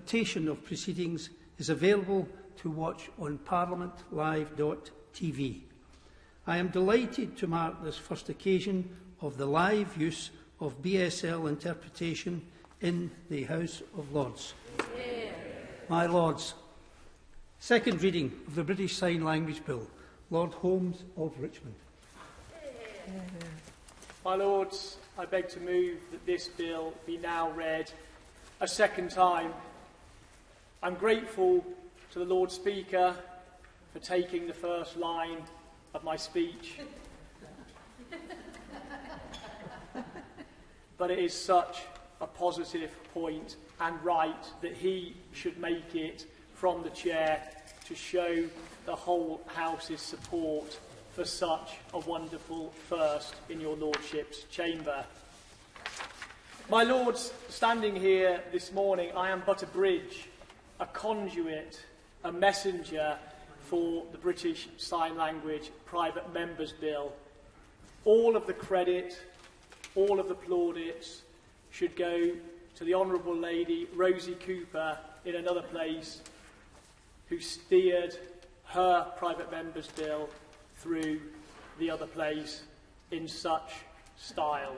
interpretation of proceedings is available to watch on parliamentlive.tv. I am delighted to mark this first occasion of the live use of BSL interpretation in the House of Lords. Yeah. My Lords, second reading of the British Sign Language Bill, Lord Holmes of Richmond. Yeah. My Lords, I beg to move that this bill be now read a second time. I'm grateful to the Lord Speaker for taking the first line of my speech. But it is such a positive point and right that he should make it from the chair to show the whole House's support for such a wonderful first in your Lordship's chamber. My Lords, standing here this morning, I am but a bridge, a conduit, a messenger for the British Sign Language Private Members Bill. All of the credit, all of the plaudits should go to the Honourable Lady Rosie Cooper in another place, who steered her Private Members Bill through the other place in such style.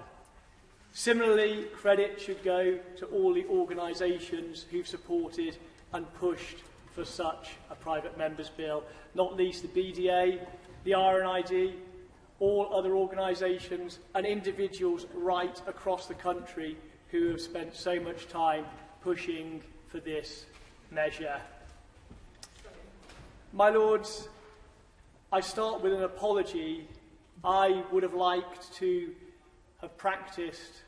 Similarly, credit should go to all the organisations who've supported and pushed for such a Private Members Bill, not least the BDA, the RNID, all other organisations and individuals right across the country who have spent so much time pushing for this measure. My Lords, I start with an apology. I would have liked to have practised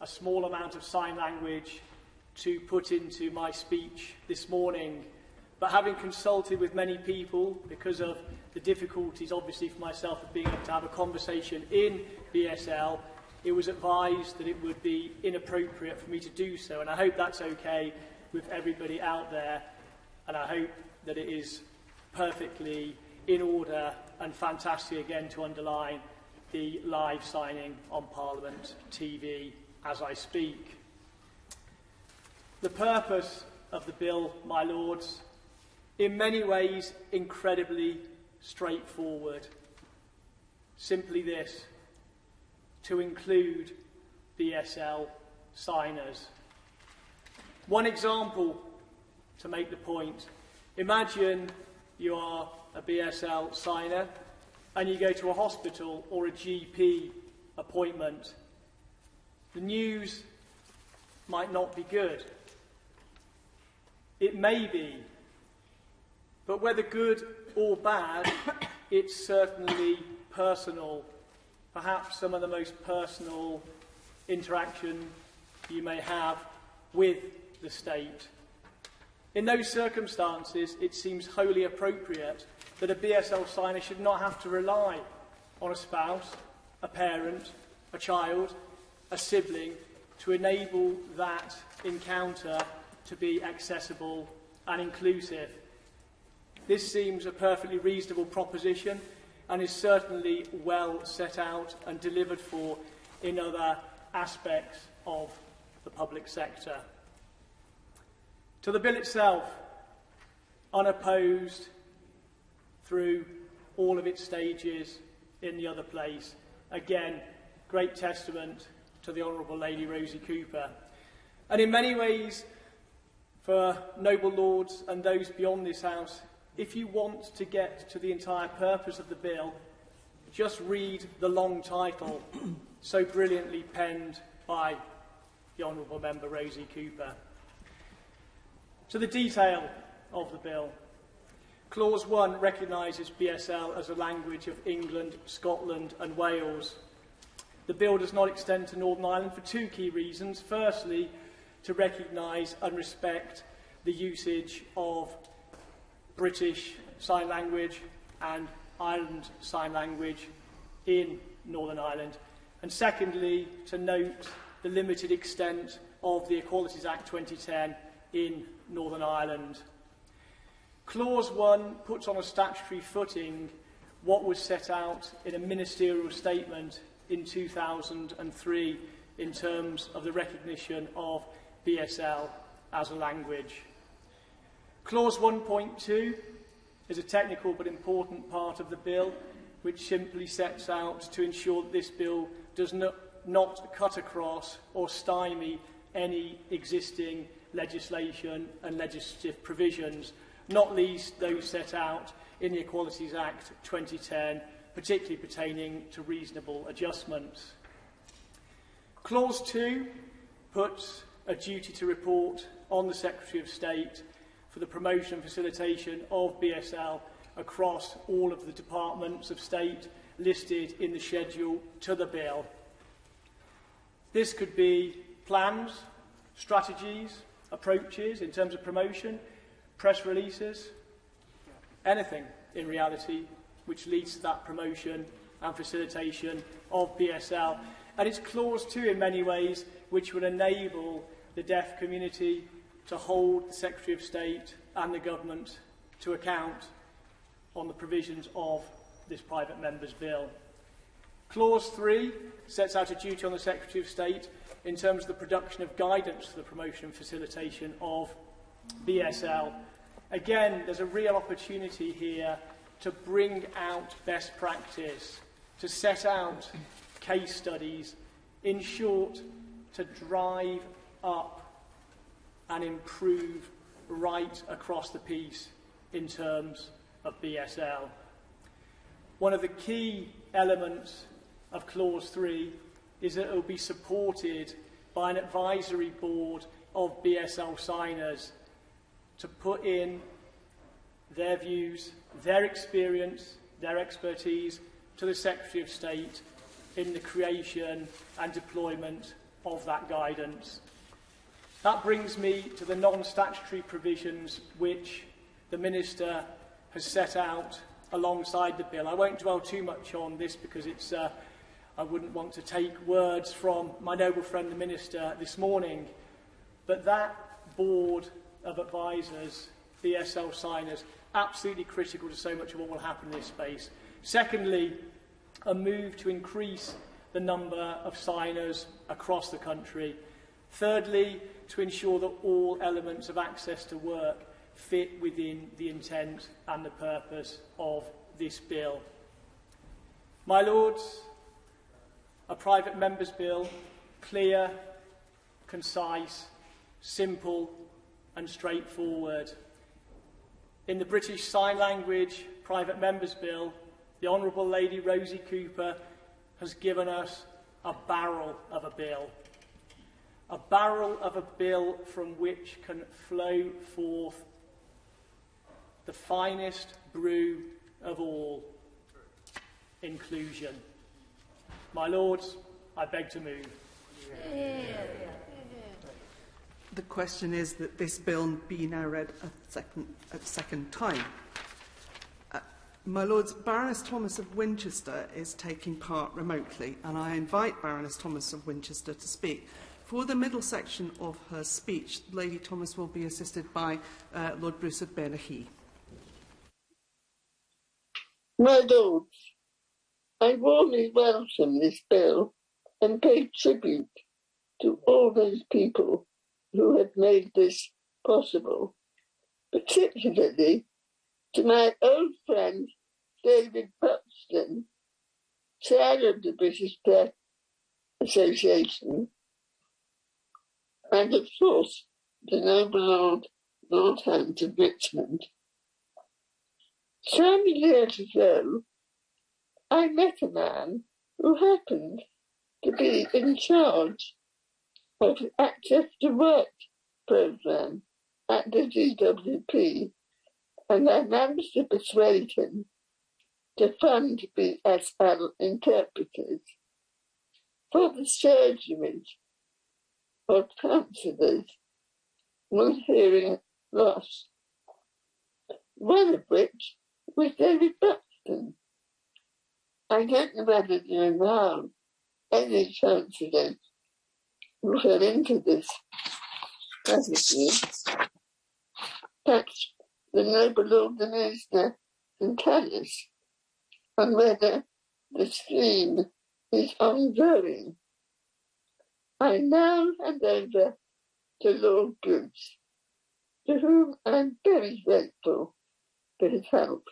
a small amount of sign language to put into my speech this morning, but having consulted with many people because of the difficulties, obviously, for myself of being able to have a conversation in BSL, it was advised that it would be inappropriate for me to do so, and I hope that's okay with everybody out there, and I hope that it is perfectly in order and fantastic again to underline the live signing on Parliament TV as I speak. The purpose of the bill, my Lords, in many ways incredibly straightforward. Simply this: to include BSL signers. One example to make the point: imagine you are a BSL signer and you go to a hospital or a GP appointment. The news might not be good. It may be. But whether good or bad, it's certainly personal. Perhaps some of the most personal interaction you may have with the state. In those circumstances, it seems wholly appropriate that a BSL signer should not have to rely on a spouse, a parent, a child, a sibling to enable that encounter to be accessible and inclusive. This seems a perfectly reasonable proposition and is certainly well set out and delivered for in other aspects of the public sector. To the bill itself, unopposed through all of its stages in the other place. Again, great testament to the Honourable Lady Rosie Cooper. And in many ways, for noble lords and those beyond this House, if you want to get to the entire purpose of the bill, just read the long title, so brilliantly penned by the Honourable Member Rosie Cooper. To the detail of the bill. Clause 1 recognises BSL as a language of England, Scotland and Wales. The bill does not extend to Northern Ireland for two key reasons. Firstly, to recognise and respect the usage of British Sign Language and Ireland Sign Language in Northern Ireland. And secondly, to note the limited extent of the Equalities Act 2010 in Northern Ireland. Clause 1 puts on a statutory footing what was set out in a ministerial statement in 2003 in terms of the recognition of BSL as a language. Clause 1.2 is a technical but important part of the bill, which simply sets out to ensure that this bill does not cut across or stymie any existing legislation and legislative provisions, not least those set out in the Equalities Act 2010, particularly pertaining to reasonable adjustments. Clause 2 puts a duty to report on the Secretary of State for the promotion and facilitation of BSL across all of the departments of state listed in the schedule to the bill. This could be plans, strategies, approaches in terms of promotion, press releases, anything in reality which leads to that promotion and facilitation of BSL. And it's Clause 2 in many ways which would enable the deaf community to hold the Secretary of State and the government to account on the provisions of this private member's bill. Clause 3 sets out a duty on the Secretary of State in terms of the production of guidance for the promotion and facilitation of BSL. Again, there's a real opportunity here to bring out best practice, to set out case studies, in short, to drive up and improve right across the piece in terms of BSL. One of the key elements of Clause 3 is that it will be supported by an advisory board of BSL signers to put in their views, their experience, their expertise to the Secretary of State in the creation and deployment of that guidance. That brings me to the non-statutory provisions which the Minister has set out alongside the bill. I won't dwell too much on this because I wouldn't want to take words from my noble friend the Minister this morning, but that board of advisors, BSL signers, absolutely critical to so much of what will happen in this space. Secondly, a move to increase the number of signers across the country. Thirdly, to ensure that all elements of access to work fit within the intent and the purpose of this bill. My Lords, a private member's bill, clear, concise, simple and straightforward. In the British Sign Language Private Member's Bill, the Honourable Lady Rosie Cooper has given us a barrel of a bill. A barrel of a bill from which can flow forth the finest brew of all, inclusion. My Lords, I beg to move. The question is that this bill be now read a second time. My Lords, Baroness Thomas of Winchester is taking part remotely, and I invite Baroness Thomas of Winchester to speak. For the middle section of her speech, Lady Thomas will be assisted by Lord Bruce of Bernaghy. My Lords, I warmly welcome this bill and pay tribute to all those people who have made this possible, particularly to my old friend David Buxton, chair of the British Deaf Association, and of course the noble Lord Holmes of Richmond. Some years ago, I met a man who happened to be in charge of the Access to Work programme at the DWP, and I managed to persuade him to fund BSL-interpreted for the surgeries of counsellors with hearing loss, one of which was David Buxton. I don't know whether you know any counsellors who fell into this category. Perhaps the noble Lord the Minister can tell us on whether the scheme is ongoing. I now hand over to Lord Bruce. to whom I'm very grateful for his help.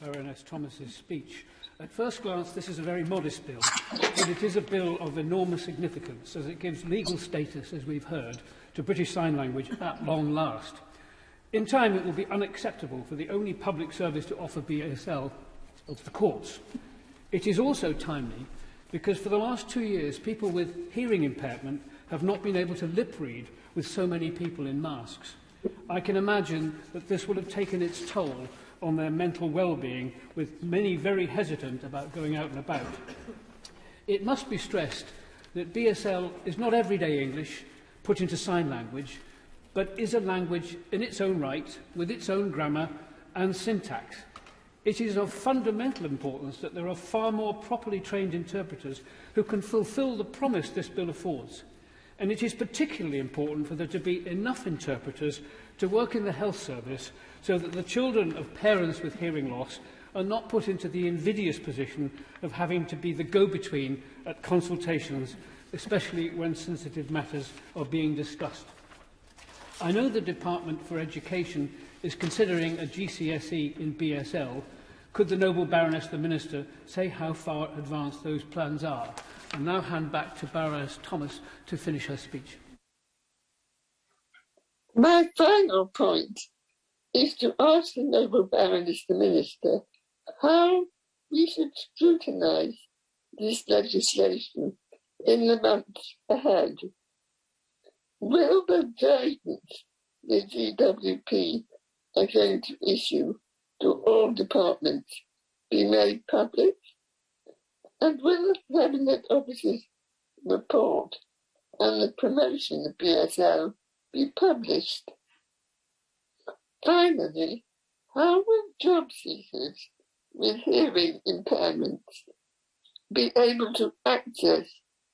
Baroness Thomas's speech. At first glance, this is a very modest bill, but it is a bill of enormous significance as it gives legal status, as we've heard, to British Sign Language at long last. In time, it will be unacceptable for the only public service to offer BSL of the courts. It is also timely because for the last 2 years, people with hearing impairment have not been able to lip read with so many people in masks. I can imagine that this will have taken its toll on their mental well-being, with many very hesitant about going out and about. It must be stressed that BSL is not everyday English put into sign language, but is a language in its own right, with its own grammar and syntax. It is of fundamental importance that there are far more properly trained interpreters who can fulfil the promise this bill affords. And it is particularly important for there to be enough interpreters to work in the health service so that the children of parents with hearing loss are not put into the invidious position of having to be the go-between at consultations, especially when sensitive matters are being discussed. I know the Department for Education is considering a GCSE in BSL. Could the noble Baroness the Minister say how far advanced those plans are? And now hand back to Baroness Thomas to finish her speech. My final point is to ask the noble Baroness the Minister how we should scrutinise this legislation in the months ahead. Will the guidance the DWP are going to issue to all departments be made public? And will the Cabinet Officer's report on the promotion of BSL be published? Finally, how will job seekers with hearing impairments be able to access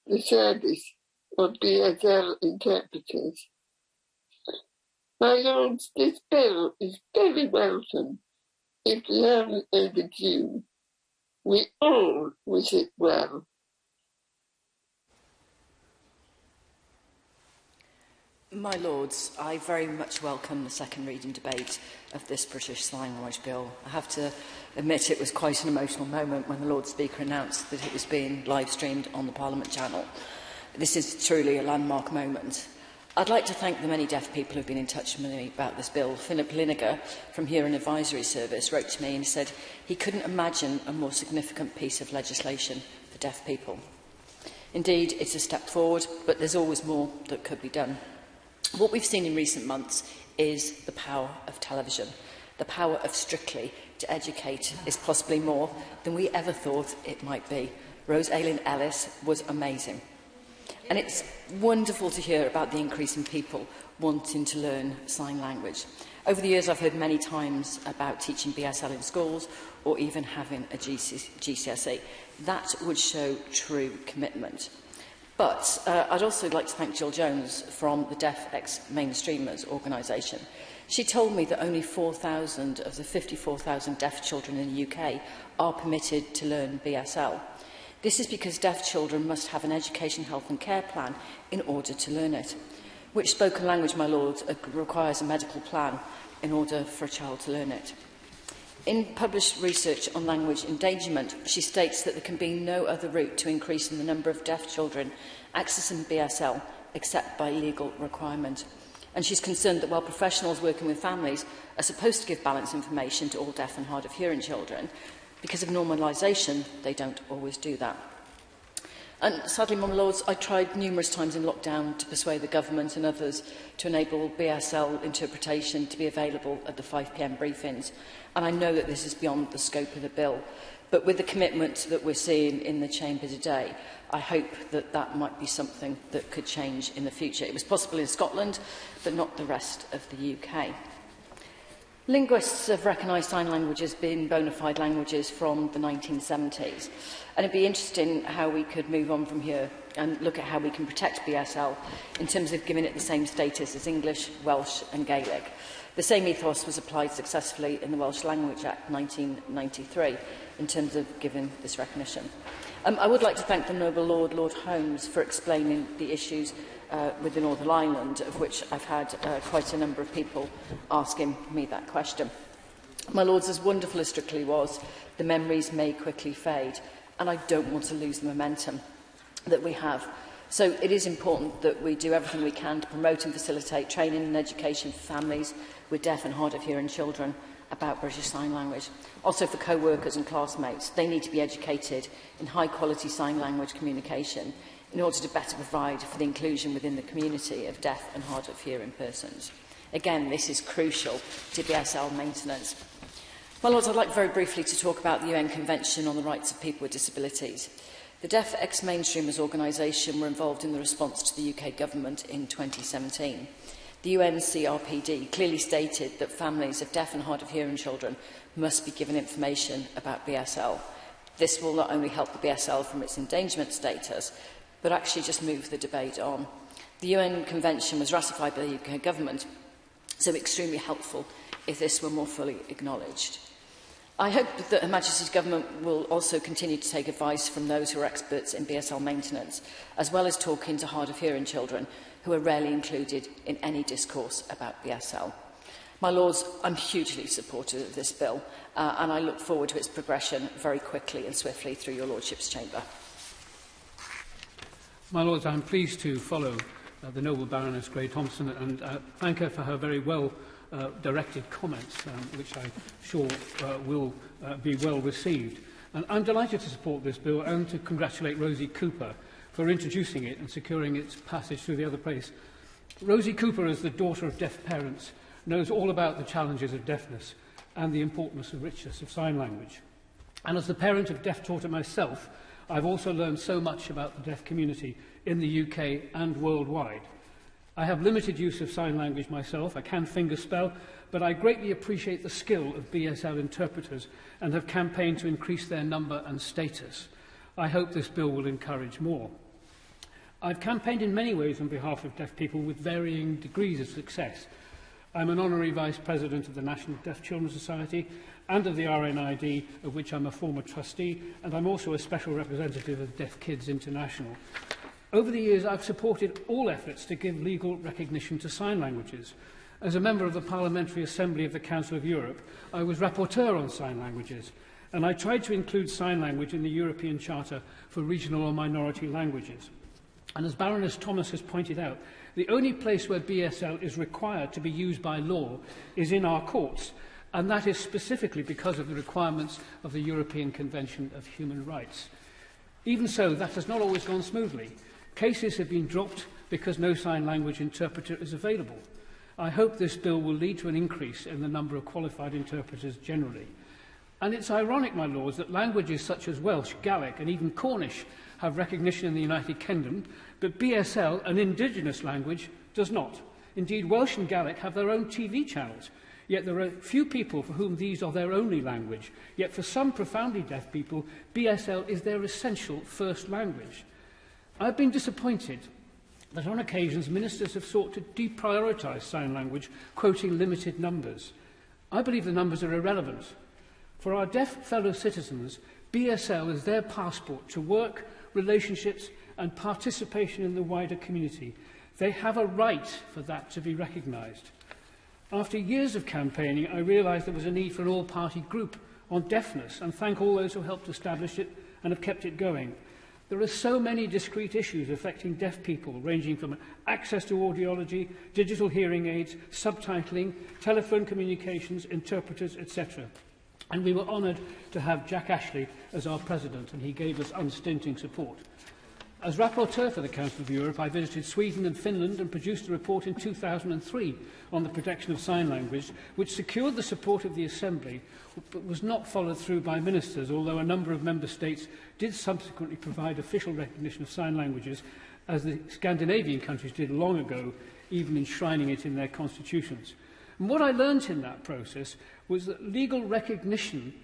the service of BSL interpreters? My lords, this bill is very welcome, if long overdue. We all wish it well. My Lords, I very much welcome the second reading debate of this British Sign Language Bill. I have to admit it was quite an emotional moment when the Lord Speaker announced that it was being live-streamed on the Parliament channel. This is truly a landmark moment. I'd like to thank the many deaf people who have been in touch with me about this bill. Philip Lineker from Hearing Advisory Service wrote to me and said he couldn't imagine a more significant piece of legislation for deaf people. Indeed, it's a step forward, but there's always more that could be done. What we've seen in recent months is the power of television. The power of Strictly to educate is possibly more than we ever thought it might be. Rose Ayling-Ellis was amazing. And it's wonderful to hear about the increase in people wanting to learn sign language. Over the years, I've heard many times about teaching BSL in schools or even having a GCSE. That would show true commitment. But I'd also like to thank Jill Jones from the Deaf Ex-Mainstreamers organisation. She told me that only 4,000 of the 54,000 deaf children in the UK are permitted to learn BSL. This is because deaf children must have an education, health and care plan in order to learn it, which spoken language, my lords, requires a medical plan in order for a child to learn it. In published research on language endangerment, she states that there can be no other route to increasing the number of deaf children accessing BSL except by legal requirement. And she's concerned that while professionals working with families are supposed to give balanced information to all deaf and hard of hearing children, because of normalisation, they don't always do that. And sadly, my lords, I tried numerous times in lockdown to persuade the government and others to enable BSL interpretation to be available at the 5 p.m. briefings. And I know that this is beyond the scope of the bill. But with the commitment that we're seeing in the chamber today, I hope that that might be something that could change in the future. It was possible in Scotland, but not the rest of the UK. Linguists have recognised sign language as being bona fide languages from the 1970s. And it'd be interesting how we could move on from here and look at how we can protect BSL in terms of giving it the same status as English, Welsh and Gaelic. The same ethos was applied successfully in the Welsh Language Act 1993 in terms of giving this recognition. I would like to thank the Noble Lord Holmes, for explaining the issues with the Northern Ireland, of which I've had quite a number of people asking me that question. My Lords, as wonderful as Strictly was, the memories may quickly fade, and I don't want to lose the momentum that we have. So it is important that we do everything we can to promote and facilitate training and education for families with deaf and hard of hearing children about British Sign Language. Also for co-workers and classmates, they need to be educated in high-quality sign language communication in order to better provide for the inclusion within the community of deaf and hard of hearing persons. Again, this is crucial to BSL maintenance. My Lords, I'd like very briefly to talk about the UN Convention on the Rights of People with Disabilities. The Deaf Ex-Mainstreamers organisation were involved in the response to the UK Government in 2017. The UN CRPD clearly stated that families of deaf and hard of hearing children must be given information about BSL. This will not only help the BSL from its endangerment status, but actually just move the debate on. The UN Convention was ratified by the UK Government, so extremely helpful if this were more fully acknowledged. I hope that Her Majesty's Government will also continue to take advice from those who are experts in BSL maintenance, as well as talking to hard of hearing children who are rarely included in any discourse about BSL. My Lords, I'm hugely supportive of this bill, and I look forward to its progression very quickly and swiftly through your Lordship's chamber. My Lords, I'm pleased to follow the noble Baroness Thompson and thank her for her very well directed comments, which I'm sure will be well received. And I'm delighted to support this bill and to congratulate Rosie Cooper for introducing it and securing its passage through the other place. Rosie Cooper, as the daughter of deaf parents, knows all about the challenges of deafness and the importance and richness of sign language. And as the parent of deaf daughter myself, I've also learned so much about the deaf community in the UK and worldwide. I have limited use of sign language myself. I can fingerspell, but I greatly appreciate the skill of BSL interpreters and have campaigned to increase their number and status. I hope this bill will encourage more. I've campaigned in many ways on behalf of deaf people with varying degrees of success. I'm an honorary Vice President of the National Deaf Children's Society and of the RNID, of which I'm a former trustee, and I'm also a special representative of Deaf Kids International. Over the years, I've supported all efforts to give legal recognition to sign languages. As a member of the Parliamentary Assembly of the Council of Europe, I was rapporteur on sign languages, and I tried to include sign language in the European Charter for Regional or Minority Languages. And as Baroness Thomas has pointed out, the only place where BSL is required to be used by law is in our courts, and that is specifically because of the requirements of the European Convention of Human Rights. Even so, that has not always gone smoothly. Cases have been dropped because no sign language interpreter is available. I hope this bill will lead to an increase in the number of qualified interpreters generally. And it's ironic, my Lords, that languages such as Welsh, Gaelic and even Cornish have recognition in the United Kingdom, but BSL, an indigenous language, does not. Indeed, Welsh and Gaelic have their own TV channels, yet there are few people for whom these are their only language. Yet for some profoundly deaf people, BSL is their essential first language. I've been disappointed that on occasions ministers have sought to deprioritise sign language, quoting limited numbers. I believe the numbers are irrelevant. For our deaf fellow citizens, BSL is their passport to work, relationships and participation in the wider community. They have a right for that to be recognised. After years of campaigning, I realised there was a need for an all-party group on deafness, and thank all those who helped establish it and have kept it going. There are so many discrete issues affecting deaf people, ranging from access to audiology, digital hearing aids, subtitling, telephone communications, interpreters, etc. And we were honoured to have Jack Ashley as our president, and he gave us unstinting support. As rapporteur for the Council of Europe, I visited Sweden and Finland and produced a report in 2003 on the protection of sign language, which secured the support of the Assembly, but was not followed through by ministers, although a number of member states did subsequently provide official recognition of sign languages, as the Scandinavian countries did long ago, even enshrining it in their constitutions. And what I learned in that process was that legal recognition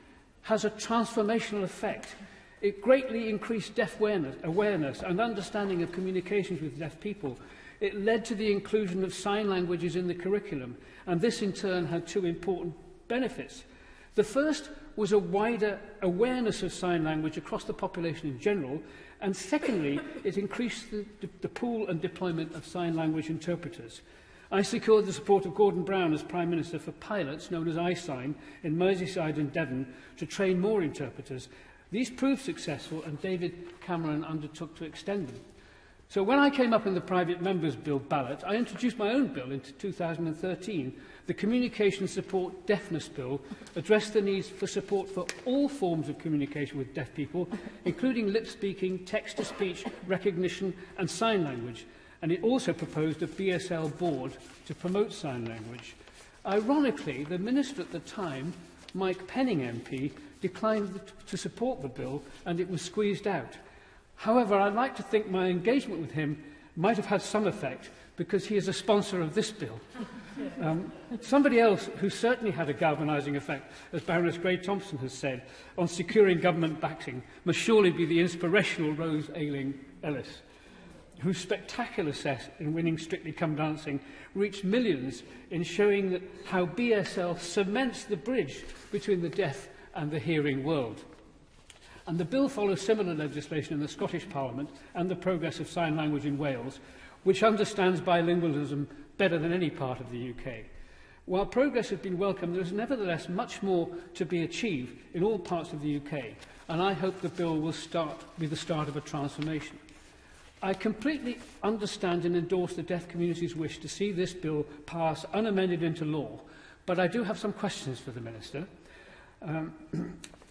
has a transformational effect. It greatly increased deaf awareness and understanding of communications with deaf people. It led to the inclusion of sign languages in the curriculum, and this in turn had two important benefits. The first was a wider awareness of sign language across the population in general, and secondly, it increased the pool and deployment of sign language interpreters. I secured the support of Gordon Brown as Prime Minister for pilots known as iSign in Merseyside and Devon to train more interpreters. These proved successful, and David Cameron undertook to extend them. So when I came up in the private members' bill ballot, I introduced my own bill in 2013. The Communication Support Deafness Bill addressed the needs for support for all forms of communication with deaf people, including lip-speaking, text-to-speech, recognition and sign language. And it also proposed a BSL board to promote sign language. Ironically, the Minister at the time, Mike Penning MP, declined to support the bill, and it was squeezed out. However, I'd like to think my engagement with him might have had some effect, because he is a sponsor of this bill. Somebody else who certainly had a galvanising effect, as Baroness Thompson has said, on securing government backing must surely be the inspirational Rose Ayling-Ellis, whose spectacular set in winning Strictly Come Dancing reached millions in showing that how BSL cements the bridge between the deaf and the hearing world. And the bill follows similar legislation in the Scottish Parliament and the progress of sign language in Wales, which understands bilingualism better than any part of the UK. While progress has been welcome, there is nevertheless much more to be achieved in all parts of the UK, and I hope the bill will be the start of a transformation. I completely understand and endorse the deaf community's wish to see this bill pass unamended into law, but I do have some questions for the Minister.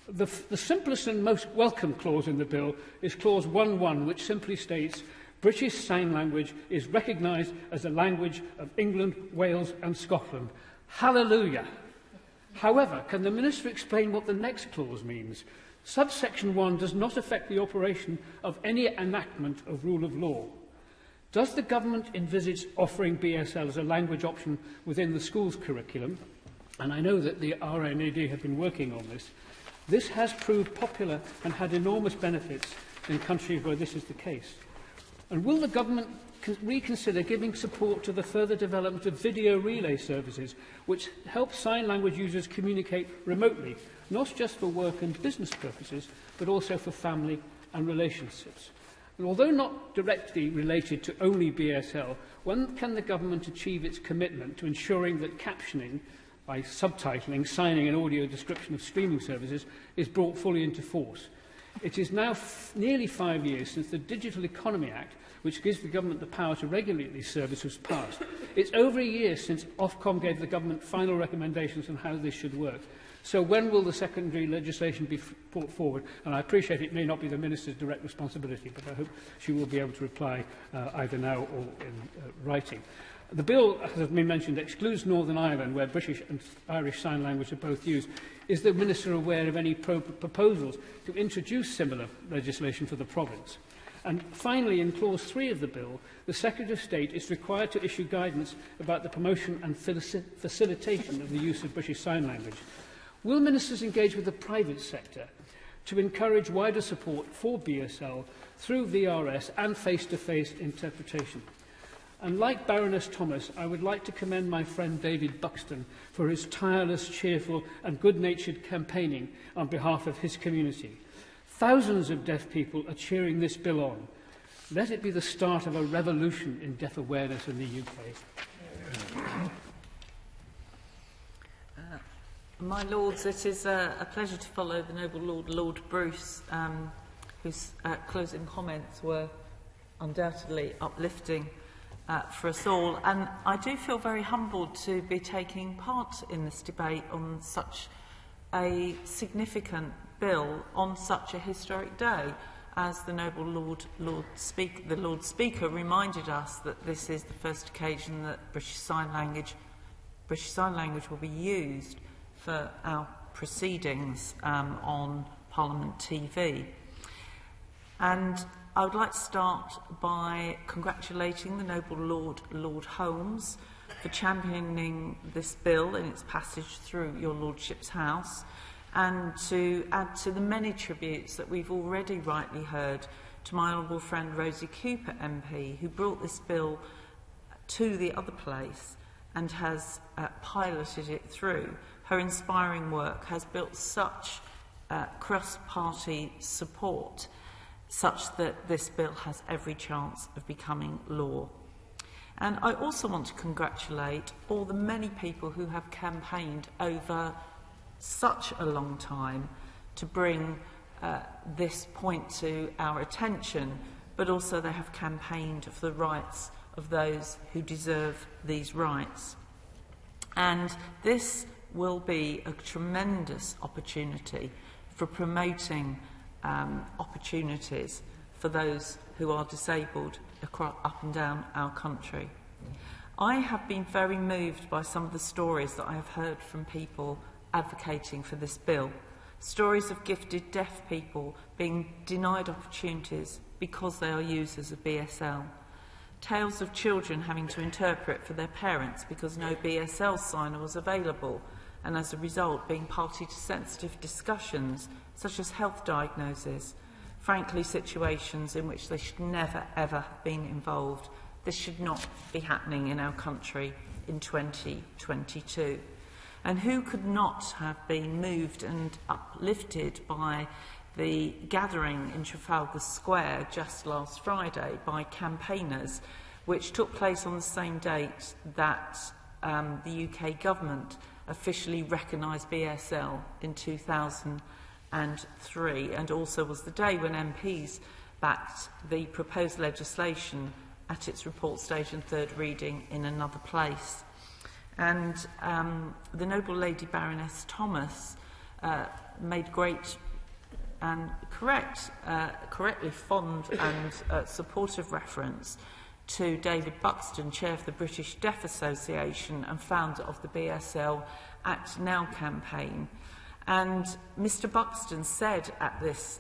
The simplest and most welcome clause in the bill is clause 1.1, which simply states British Sign Language is recognised as a language of England, Wales and Scotland. Hallelujah! However, can the Minister explain what the next clause means? Subsection 1 does not affect the operation of any enactment of rule of law. Does the Government envisage offering BSL as a language option within the school's curriculum? And I know that the RNAD have been working on this. This has proved popular and had enormous benefits in countries where this is the case. And will the Government reconsider giving support to the further development of video relay services, which help sign language users communicate remotely, not just for work and business purposes, but also for family and relationships? And although not directly related to only BSL, when can the Government achieve its commitment to ensuring that captioning, by subtitling, signing and audio description of streaming services, is brought fully into force? It is now nearly 5 years since the Digital Economy Act, which gives the Government the power to regulate these services, was passed. It's over a year since Ofcom gave the Government final recommendations on how this should work. So when will the secondary legislation be brought forward? And I appreciate it may not be the Minister's direct responsibility, but I hope she will be able to reply either now or in writing. The bill, as has been mentioned, excludes Northern Ireland, where British and Irish Sign Language are both used. Is the Minister aware of any proposals to introduce similar legislation for the province? And finally, in clause 3 of the bill, the Secretary of State is required to issue guidance about the promotion and facilitation of the use of British Sign Language. Will ministers engage with the private sector to encourage wider support for BSL through VRS and face-to-face interpretation? And like Baroness Thomas, I would like to commend my friend David Buxton for his tireless, cheerful and good-natured campaigning on behalf of his community. Thousands of deaf people are cheering this bill on. Let it be the start of a revolution in deaf awareness in the UK. My Lords, it is a pleasure to follow the noble Lord Bruce, whose closing comments were undoubtedly uplifting for us all. And I do feel very humbled to be taking part in this debate on such a significant bill on such a historic day, as the noble Lord Speaker reminded us that this is the first occasion that British Sign Language will be used for our proceedings on Parliament TV. And I would like to start by congratulating the noble Lord Holmes for championing this bill in its passage through your Lordship's House, and to add to the many tributes that we've already rightly heard to my honourable friend Rosie Cooper MP, who brought this bill to the other place and has piloted it through, her inspiring work has built such cross-party support such that this bill has every chance of becoming law. And I also want to congratulate all the many people who have campaigned over such a long time to bring this point to our attention, but also they have campaigned for the rights of those who deserve these rights. And this will be a tremendous opportunity for promoting opportunities for those who are disabled up and down our country. I have been very moved by some of the stories that I have heard from people advocating for this bill. Stories of gifted deaf people being denied opportunities because they are users of BSL. Tales of children having to interpret for their parents because no BSL signer was available, and as a result being party to sensitive discussions such as health diagnosis, frankly situations in which they should never ever have been involved. This should not be happening in our country in 2022. And who could not have been moved and uplifted by the gathering in Trafalgar Square just last Friday by campaigners, which took place on the same date that the UK government officially recognised BSL in 2003, and also was the day when MPs backed the proposed legislation at its report stage and third reading in another place. And the noble lady Baroness Thomas made great and correctly fond and supportive reference to David Buxton, chair of the British Deaf Association and founder of the BSL Act Now campaign. And Mr Buxton said at this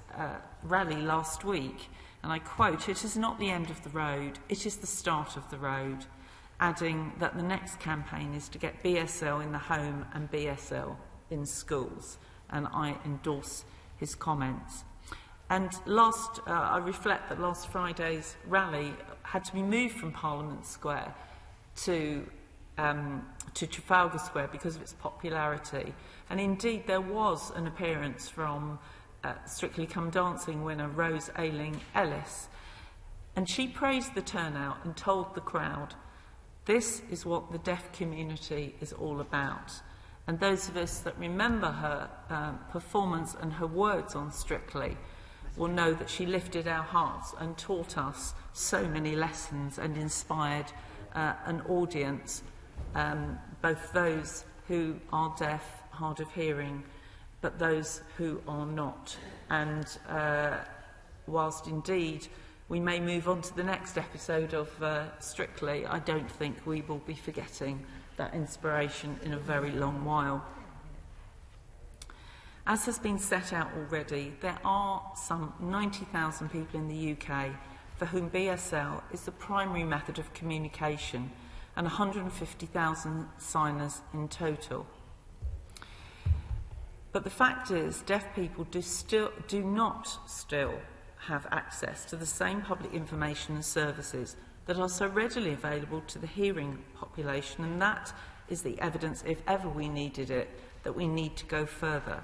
rally last week, and I quote, "It is not the end of the road, it is the start of the road," adding that the next campaign is to get BSL in the home and BSL in schools. And I endorse his comments. And I reflect that last Friday's rally had to be moved from Parliament Square to Trafalgar Square because of its popularity. And indeed, there was an appearance from Strictly Come Dancing winner Rose Ayling-Ellis. And she praised the turnout and told the crowd, "This is what the deaf community is all about." And those of us that remember her performance and her words on Strictly will know that she lifted our hearts and taught us so many lessons and inspired an audience, both those who are deaf, hard of hearing, but those who are not. And whilst indeed we may move on to the next episode of Strictly, I don't think we will be forgetting that inspiration in a very long while. As has been set out already, there are some 90,000 people in the UK for whom BSL is the primary method of communication, and 150,000 signers in total. But the fact is, deaf people do not still have access to the same public information and services that are so readily available to the hearing population, and that is the evidence, if ever we needed it, that we need to go further,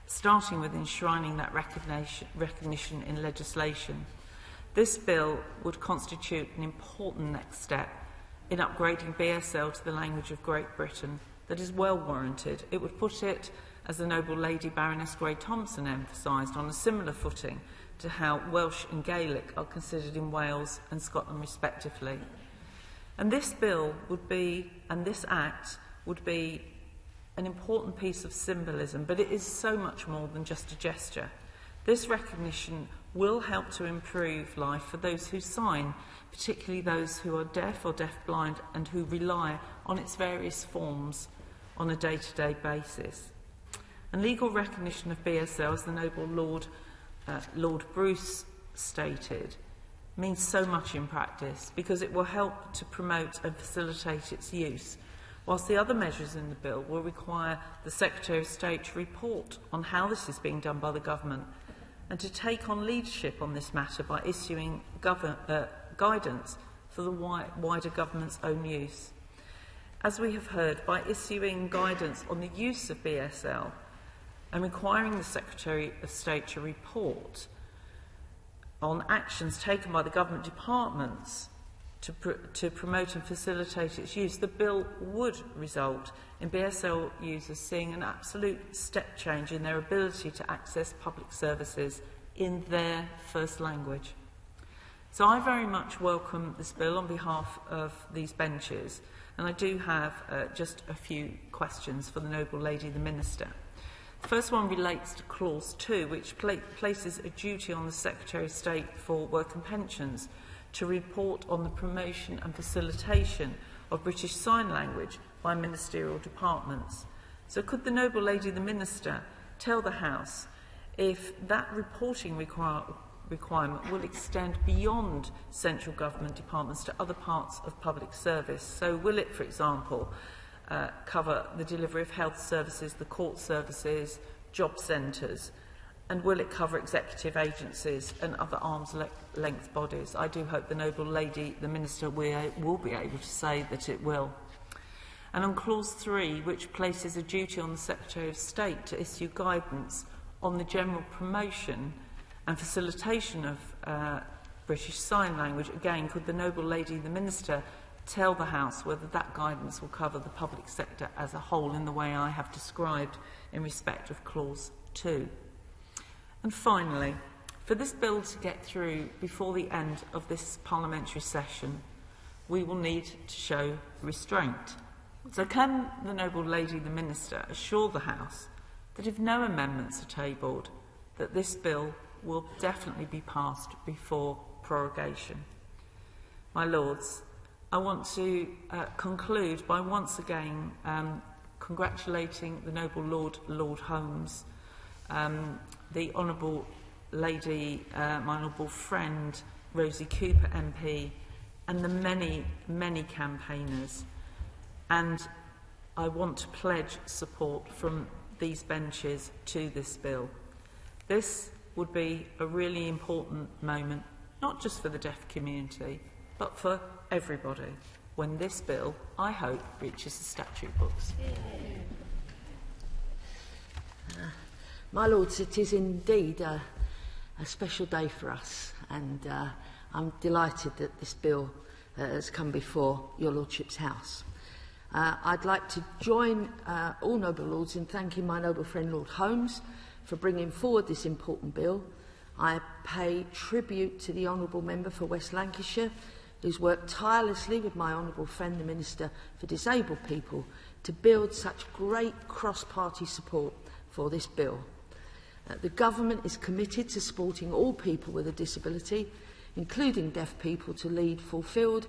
starting with enshrining that recognition in legislation. This bill would constitute an important next step in upgrading BSL to the language of Great Britain that is well warranted. It would put it, as the noble lady Baroness Thompson emphasised, on a similar footing to how Welsh and Gaelic are considered in Wales and Scotland respectively. And this bill would be, and this act would be, an important piece of symbolism, but it is so much more than just a gesture. This recognition will help to improve life for those who sign, particularly those who are deaf or deaf-blind and who rely on its various forms on a day-to-day basis. And legal recognition of BSL, as the noble Lord Bruce stated, means so much in practice because it will help to promote and facilitate its use, whilst the other measures in the bill will require the Secretary of State to report on how this is being done by the government and to take on leadership on this matter by issuing guidance for the wider government's own use. as we have heard, by issuing guidance on the use of BSL and requiring the Secretary of State to report on actions taken by the government departments to promote and facilitate its use, the bill would result in BSL users seeing an absolute step change in their ability to access public services in their first language. So I very much welcome this bill on behalf of these benches, and I do have just a few questions for the noble lady, the Minister. The first one relates to Clause 2, which places a duty on the Secretary of State for Work and Pensions to report on the promotion and facilitation of British Sign Language by ministerial departments. So could the noble lady, the Minister, tell the House if that reporting requirement will extend beyond central government departments to other parts of public service? So will it, for example, cover the delivery of health services, the court services, job centres, and will it cover executive agencies and other arm's length bodies? I do hope the noble lady, the Minister, will be able to say that it will. And on Clause 3, which places a duty on the Secretary of State to issue guidance on the general promotion and facilitation of British Sign Language, again, could the noble lady, the Minister, tell the House whether that guidance will cover the public sector as a whole in the way I have described in respect of Clause 2? And finally, for this bill to get through before the end of this parliamentary session, we will need to show restraint. So can the noble lady, the Minister, assure the House that if no amendments are tabled, that this bill will definitely be passed before prorogation? My Lords, I want to conclude by once again congratulating the noble Lord Holmes, the Honourable Lady, my honourable friend Rosie Cooper MP, and the many, many campaigners. And I want to pledge support from these benches to this bill. This would be a really important moment, not just for the deaf community, but for everybody, when this bill, I hope, reaches the statute books. My Lords, it is indeed a special day for us, and I'm delighted that this bill has come before your Lordship's House. I'd like to join all noble Lords in thanking my noble friend Lord Holmes for bringing forward this important bill. I pay tribute to the Honourable Member for West Lancashire, who's worked tirelessly with my honourable friend, the Minister for Disabled People, to build such great cross-party support for this bill. The Government is committed to supporting all people with a disability, including deaf people, to lead fulfilled,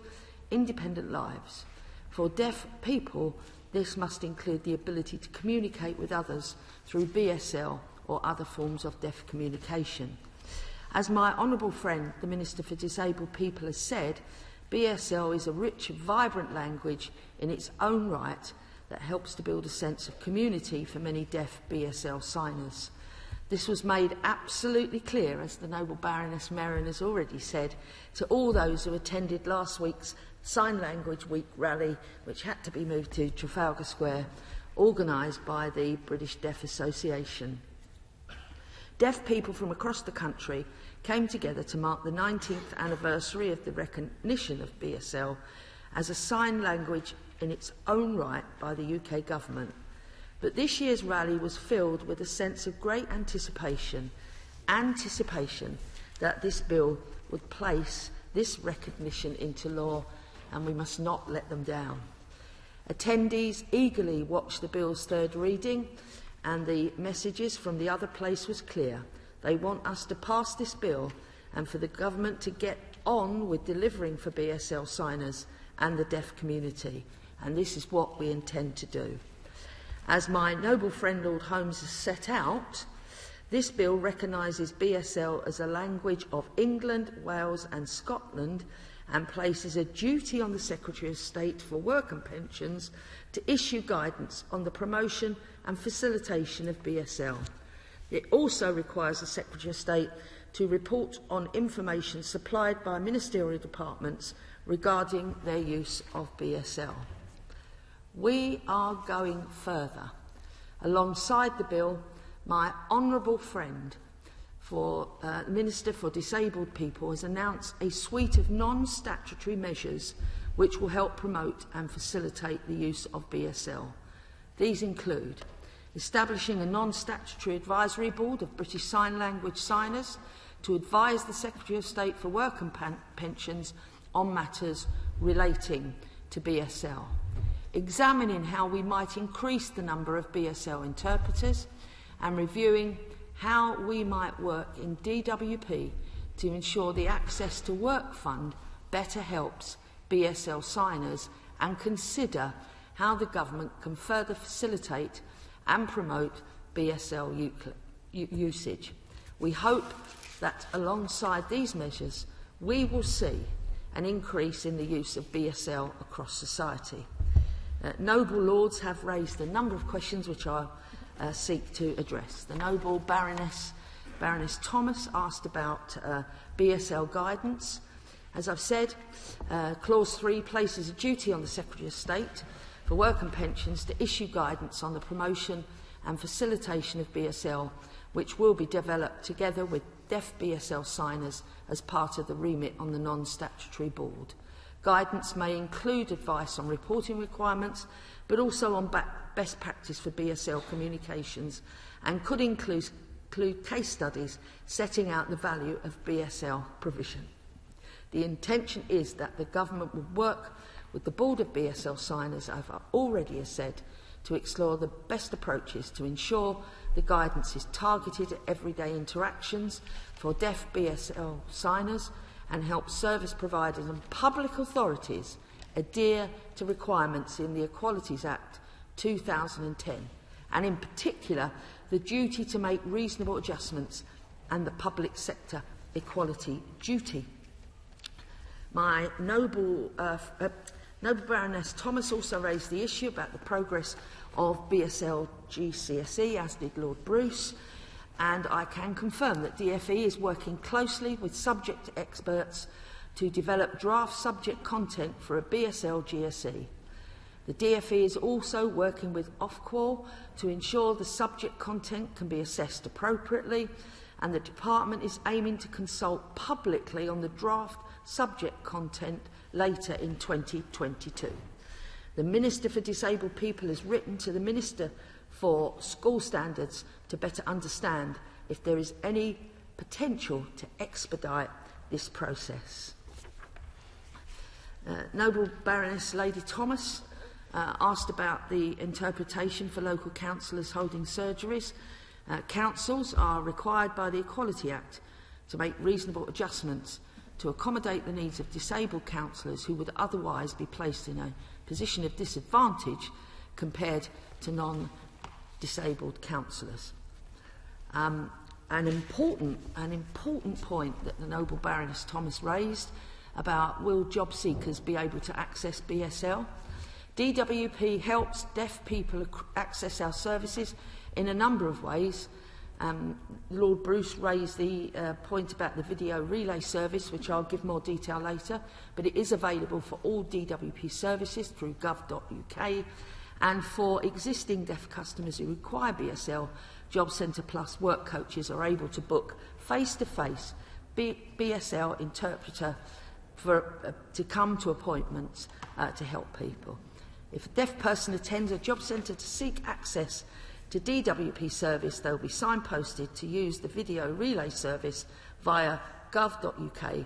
independent lives. For deaf people, this must include the ability to communicate with others through BSL or other forms of deaf communication. As my honourable friend, the Minister for Disabled People, has said, BSL is a rich, vibrant language in its own right that helps to build a sense of community for many deaf BSL signers. This was made absolutely clear, as the noble Baroness Thomas has already said, to all those who attended last week's Sign Language Week rally, which had to be moved to Trafalgar Square, organised by the British Deaf Association. Deaf people from across the country came together to mark the 19th anniversary of the recognition of BSL as a sign language in its own right by the UK government. But this year's rally was filled with a sense of great anticipation that this bill would place this recognition into law, and we must not let them down. Attendees eagerly watched the bill's third reading, and the messages from the other place was clear. They want us to pass this bill and for the government to get on with delivering for BSL signers and the deaf community, and this is what we intend to do. As my noble friend Lord Holmes has set out, this bill recognises BSL as a language of England, Wales and Scotland, and places a duty on the Secretary of State for Work and Pensions to issue guidance on the promotion and facilitation of BSL. It also requires the Secretary of State to report on information supplied by ministerial departments regarding their use of BSL. We are going further. Alongside the bill, my honourable friend, Minister for Disabled People, has announced a suite of non-statutory measures which will help promote and facilitate the use of BSL. These include establishing a non-statutory advisory board of British Sign Language signers to advise the Secretary of State for Work and Pensions on matters relating to BSL, examining how we might increase the number of BSL interpreters, and reviewing how we might work in DWP to ensure the Access to Work Fund better helps BSL signers, and consider how the government can further facilitate and promote BSL usage. We hope that alongside these measures we will see an increase in the use of BSL across society. Noble Lords have raised a number of questions which I seek to address. The Noble Baroness Thomas asked about BSL guidance. As I've said, Clause 3 places a duty on the Secretary of State for Work and Pensions to issue guidance on the promotion and facilitation of BSL, which will be developed together with deaf BSL signers as part of the remit on the non-statutory board. Guidance may include advice on reporting requirements, but also on best practice for BSL communications, and could include case studies setting out the value of BSL provision. The intention is that the government will work with the Board of BSL signers, as I've already said, to explore the best approaches to ensure the guidance is targeted at everyday interactions for deaf BSL signers, and help service providers and public authorities adhere to requirements in the Equalities Act 2010, and in particular the duty to make reasonable adjustments and the public sector equality duty. My noble Baroness Thomas also raised the issue about the progress of BSL GCSE, as did Lord Bruce, and I can confirm that DFE is working closely with subject experts to develop draft subject content for a BSL GSE. The DFE is also working with Ofqual to ensure the subject content can be assessed appropriately, and the department is aiming to consult publicly on the draft subject content later in 2022. The Minister for Disabled People has written to the Minister for School Standards to better understand if there is any potential to expedite this process. Noble Baroness Lady Thomas asked about the interpretation for local councillors holding surgeries. Councils are required by the Equality Act to make reasonable adjustments to accommodate the needs of disabled councillors who would otherwise be placed in a position of disadvantage compared to non-disabled councillors. An important point that the Noble Baroness Thomas raised about will job seekers be able to access BSL. DWP helps deaf people access our services in a number of ways. Lord Bruce raised the point about the video relay service, which I'll give more detail later, but it is available for all DWP services through gov.uk, and for existing deaf customers who require BSL, Job Centre Plus work coaches are able to book face-to-face BSL interpreter to come to appointments to help people. If a deaf person attends a job centre to seek access to DWP service, they will be signposted to use the video relay service via gov.uk,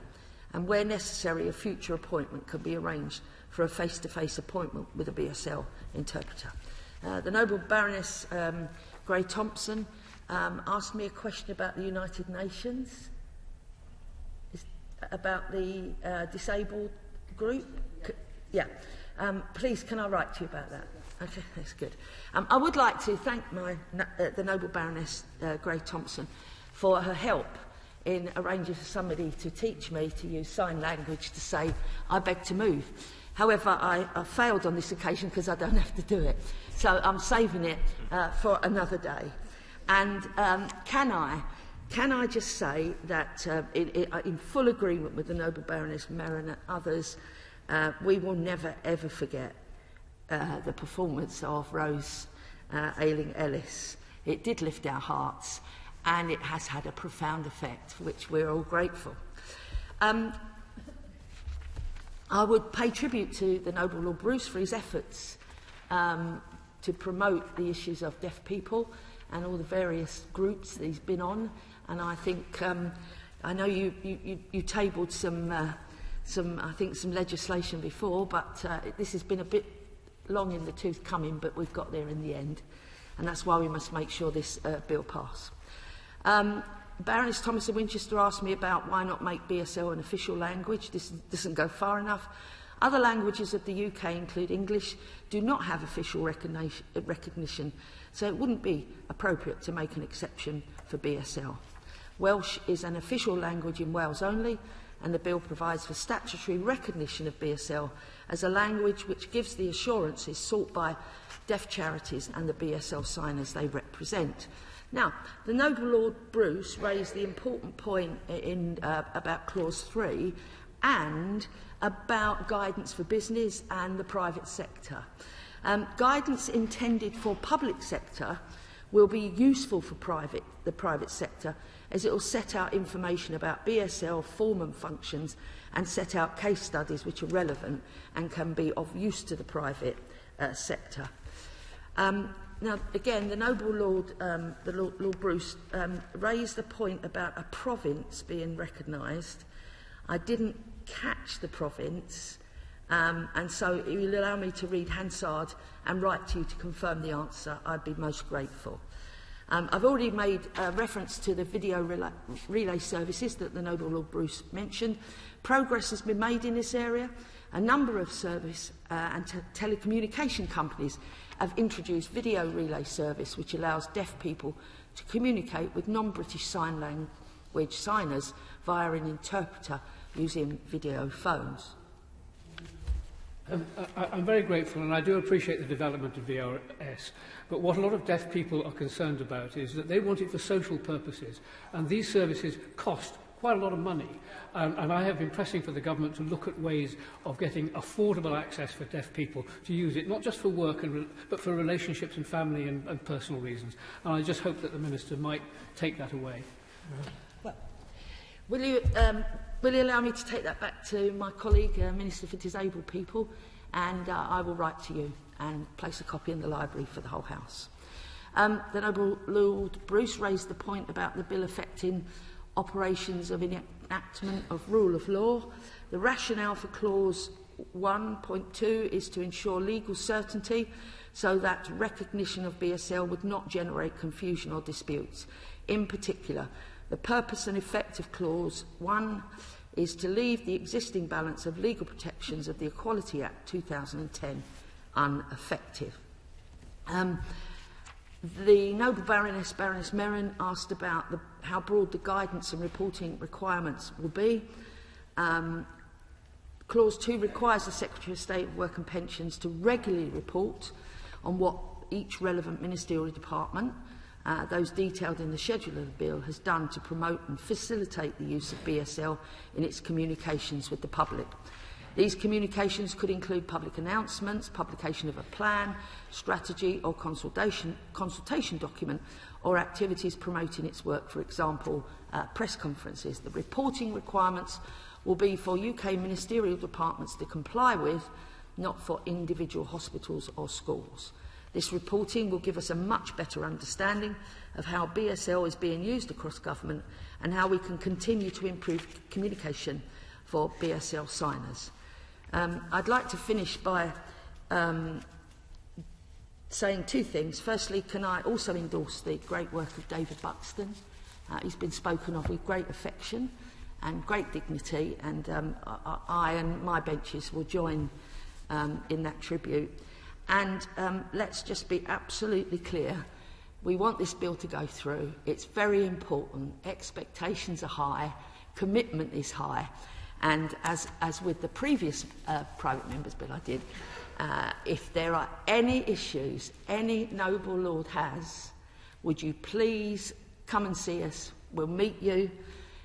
and where necessary a future appointment can be arranged for a face-to-face appointment with a BSL interpreter. The Noble Baroness Gray Thompson asked me a question about the United Nations, about the disabled group. Yeah. Please, can I write to you about that? Okay, that's good. I would like to thank the Noble Baroness Gray Thompson for her help in arranging for somebody to teach me to use sign language to say, I beg to move. However, I failed on this occasion because I don't have to do it. So I'm saving it for another day. And can I just say that in full agreement with the Noble Baroness Merrin and others, we will never ever forget the performance of Rose Ayling-Ellis. It did lift our hearts, and it has had a profound effect, for which we're all grateful. I would pay tribute to the Noble Lord Bruce for his efforts to promote the issues of deaf people and all the various groups that he's been on. And I think I know you tabled some legislation before, but this has been a bit long in the tooth coming, but we've got there in the end, and that's why we must make sure this bill pass. Baroness Thomas of Winchester asked me about why not make BSL an official language. This doesn't go far enough. Other languages of the UK, include English, do not have official recognition, so it wouldn't be appropriate to make an exception for BSL. Welsh is an official language in Wales only, and the bill provides for statutory recognition of BSL as a language which gives the assurances sought by deaf charities and the BSL signers they represent. Now, the Noble Lord Bruce raised the important point about Clause 3 and about guidance for business and the private sector. Guidance intended for public sector will be useful for the private sector, as it will set out information about BSL form and functions and set out case studies which are relevant and can be of use to the private sector. Now, again, the Noble Lord, Lord Bruce, raised the point about a province being recognised. I didn't catch the province, and so if you'll allow me to read Hansard and write to you to confirm the answer, I'd be most grateful. I've already made reference to the video relay services that the Noble Lord Bruce mentioned. Progress has been made in this area. A number of service and telecommunication companies have introduced video relay service, which allows deaf people to communicate with non-British Sign Language signers via an interpreter using video phones. I'm very grateful, and I do appreciate the development of VRS, but what a lot of deaf people are concerned about is that they want it for social purposes, and these services cost quite a lot of money. And I have been pressing for the government to look at ways of getting affordable access for deaf people to use it, not just for work, but for relationships and family and personal reasons. And I just hope that the Minister might take that away. Well, will you allow me to take that back to my colleague, Minister for Disabled People, and I will write to you and place a copy in the library for the whole House. The Noble Lord Bruce raised the point about the bill affecting operations of enactment of rule of law. The rationale for Clause 1.2 is to ensure legal certainty so that recognition of BSL would not generate confusion or disputes. In particular, the purpose and effect of Clause 1 is to leave the existing balance of legal protections of the Equality Act 2010 unaffected. The Noble Baroness Merrin asked about how broad the guidance and reporting requirements will be. Clause 2 requires the Secretary of State of Work and Pensions to regularly report on what each relevant ministerial department, those detailed in the schedule of the bill, has done to promote and facilitate the use of BSL in its communications with the public. These communications could include public announcements, publication of a plan, strategy or consultation document, or activities promoting its work, for example, press conferences. The reporting requirements will be for UK ministerial departments to comply with, not for individual hospitals or schools. This reporting will give us a much better understanding of how BSL is being used across government and how we can continue to improve communication for BSL signers. I'd like to finish by saying two things. Firstly, can I also endorse the great work of David Buxton? He's been spoken of with great affection and great dignity, and I and my benches will join in that tribute. And let's just be absolutely clear. We want this bill to go through. It's very important. Expectations are high. Commitment is high. And as with the previous private member's bill I did, if there are any issues any Noble Lord has, would you please come and see us? We'll meet you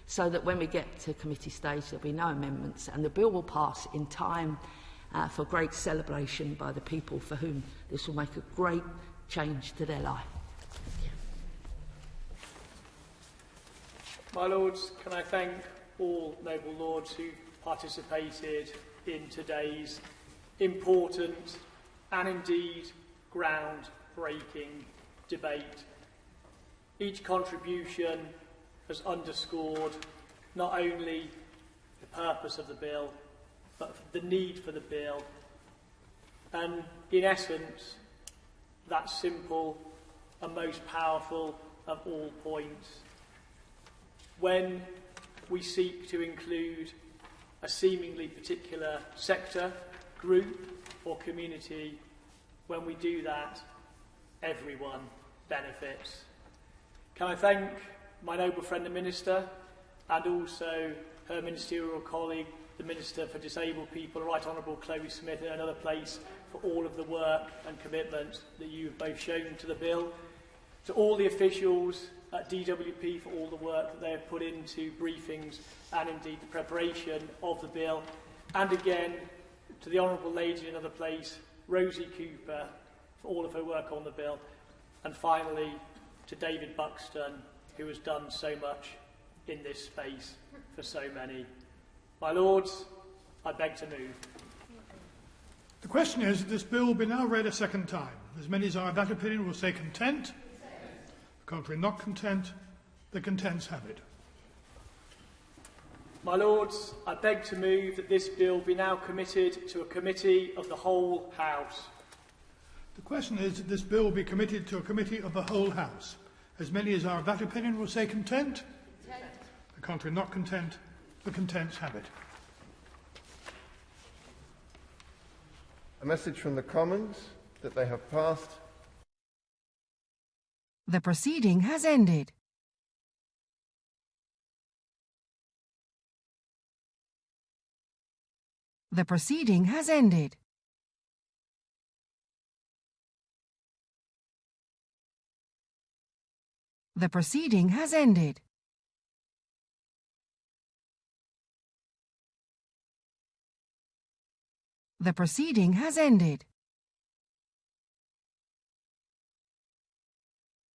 so that when we get to committee stage there'll be no amendments and the bill will pass in time for great celebration by the people for whom this will make a great change to their life. My Lords, can I thank all noble lords who participated in today's important and indeed ground-breaking debate. Each contribution has underscored not only the purpose of the bill, but the need for the bill, and in essence, that simple and most powerful of all points. When we seek to include a seemingly particular sector, group or community, when we do that, everyone benefits. Can I thank my noble friend the Minister and also her ministerial colleague, the Minister for Disabled People, Right Honourable Chloe Smith, in another place, for all of the work and commitment that you have both shown to the bill. To all the officials at DWP for all the work that they have put into briefings and indeed the preparation of the bill. And again, to the Honourable Lady in another place, Rosie Cooper, for all of her work on the bill. And finally, to David Buxton, who has done so much in this space for so many. My Lords, I beg to move. The question is that this bill be now read a second time. As many as are of that opinion will say content. The contrary, not content. The contents have it. My Lords, I beg to move that this bill be now committed to a committee of the whole House. The question is that this bill be committed to a committee of the whole House. As many as are of that opinion will say content. The contrary, not content. The contents have it. A message from the Commons that they have passed. The proceeding has ended. The proceeding has ended. The proceeding has ended. The proceeding has ended.